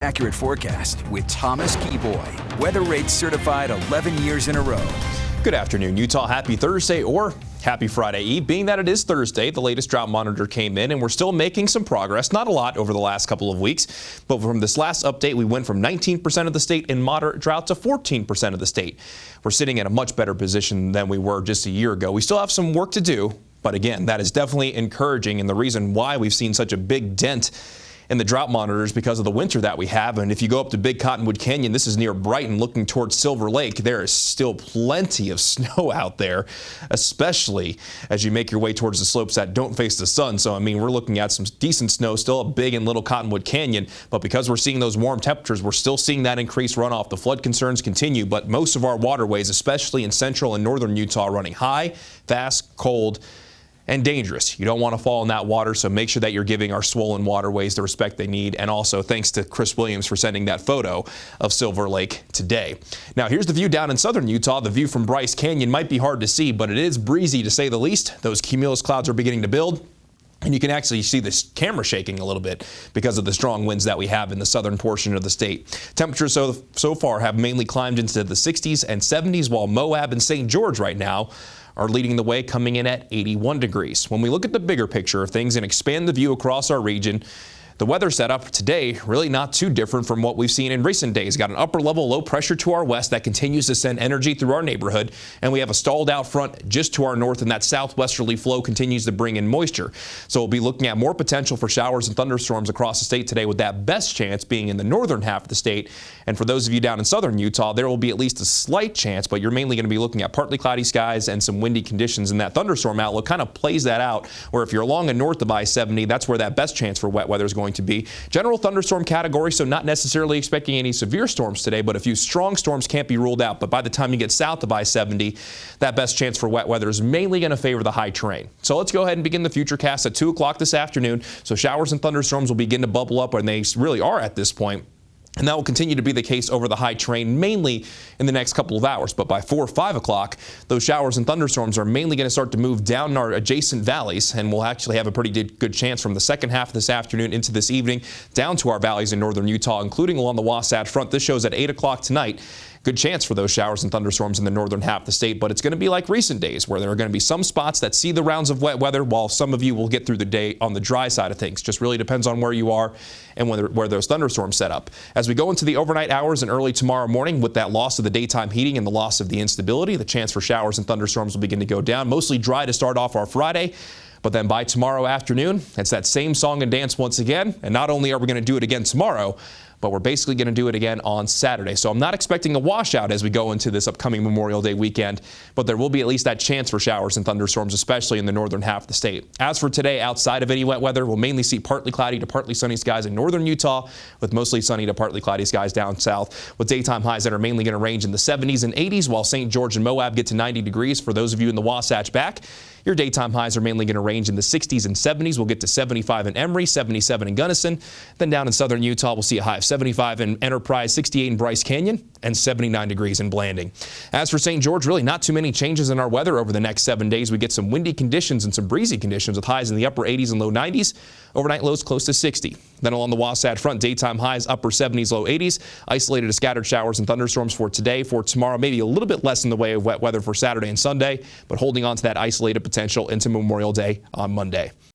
Accurate forecast with Thomas Geboy. Weather rates certified 11 years in a row. Good afternoon, Utah. Happy Thursday or happy Friday Eve. Being that it is Thursday, the latest drought monitor came in and we're still making some progress. Not a lot over the last couple of weeks, but from this last update, we went from 19% of the state in moderate drought to 14% of the state. We're sitting in a much better position than we were just a year ago. We still have some work to do, but again, that is definitely encouraging, and the reason why we've seen such a big dent in the drought monitors because of the winter that we have. And if you go up to Big Cottonwood Canyon, this is near Brighton, looking towards Silver Lake, there is still plenty of snow out there, especially as you make your way towards the slopes that don't face the sun. So, I mean, we're looking at some decent snow still up Big and Little Cottonwood Canyon, but because we're seeing those warm temperatures, we're still seeing that increased runoff. The flood concerns continue, but most of our waterways, especially in central and northern Utah, are running high, fast, cold, and dangerous. You don't want to fall in that water, so make sure that you're giving our swollen waterways the respect they need. And also thanks to Chris Williams for sending that photo of Silver Lake today. Now here's the view down in southern Utah. The view from Bryce Canyon might be hard to see, but it is breezy to say the least. Those cumulus clouds are beginning to build. And you can actually see this camera shaking a little bit because of the strong winds that we have in the southern portion of the state. Temperatures so far have mainly climbed into the 60s and 70s, while Moab and St. George right now are leading the way, coming in at 81 degrees. When we look at the bigger picture of things and expand the view across our region, the weather setup today really not too different from what we've seen in recent days. Got an upper level low pressure to our west that continues to send energy through our neighborhood, and we have a stalled out front just to our north, and that southwesterly flow continues to bring in moisture. So we'll be looking at more potential for showers and thunderstorms across the state today, with that best chance being in the northern half of the state. And for those of you down in southern Utah, there will be at least a slight chance, but you're mainly going to be looking at partly cloudy skies and some windy conditions, and that thunderstorm outlook kind of plays that out, where if you're along and north of I-70, that's where that best chance for wet weather is going to be. General thunderstorm category, so not necessarily expecting any severe storms today, but a few strong storms can't be ruled out. But by the time you get south of I-70, that best chance for wet weather is mainly going to favor the high terrain. So let's go ahead and begin the FUTURECAST at 2 o'clock this afternoon. So showers and thunderstorms will begin to bubble up, and they really are at this point. And that will continue to be the case over the high terrain, mainly in the next couple of hours. But by 4 or 5 o'clock, those showers and thunderstorms are mainly going to start to move down our adjacent valleys, and we'll actually have a pretty good chance from the second half of this afternoon into this evening down to our valleys in northern Utah, including along the Wasatch Front. This shows at 8 o'clock tonight. Good chance for those showers and thunderstorms in the northern half of the state, but it's going to be like recent days, where there are going to be some spots that see the rounds of wet weather, while some of you will get through the day on the dry side of things. Just really depends on where you are and where those thunderstorms set up. As we go into the overnight hours and early tomorrow morning, with that loss of the daytime heating and the loss of the instability, the chance for showers and thunderstorms will begin to go down. Mostly dry to start off our Friday. But then by tomorrow afternoon, it's that same song and dance once again. And not only are we going to do it again tomorrow, but we're basically going to do it again on Saturday. So I'm not expecting a washout as we go into this upcoming Memorial Day weekend, but there will be at least that chance for showers and thunderstorms, especially in the northern half of the state. As for today, outside of any wet weather, we'll mainly see partly cloudy to partly sunny skies in northern Utah, with mostly sunny to partly cloudy skies down south, with daytime highs that are mainly going to range in the 70s and 80s, while St. George and Moab get to 90 degrees. For those of you in the Wasatch back, your daytime highs are mainly going to range in the 60s and 70s. We'll get to 75 in Emory, 77 in Gunnison. Then down in southern Utah, we'll see a high of 75 in Enterprise, 68 in Bryce Canyon, and 79 degrees in Blanding. As for St. George, really not too many changes in our weather over the next 7 days. We get some windy conditions and some breezy conditions with highs in the upper 80s and low 90s. Overnight lows close to 60. Then along the Wasatch Front, daytime highs upper 70s, low 80s. Isolated to scattered showers and thunderstorms for today. For tomorrow, maybe a little bit less in the way of wet weather for Saturday and Sunday, but holding on to that isolated potential into Memorial Day on Monday.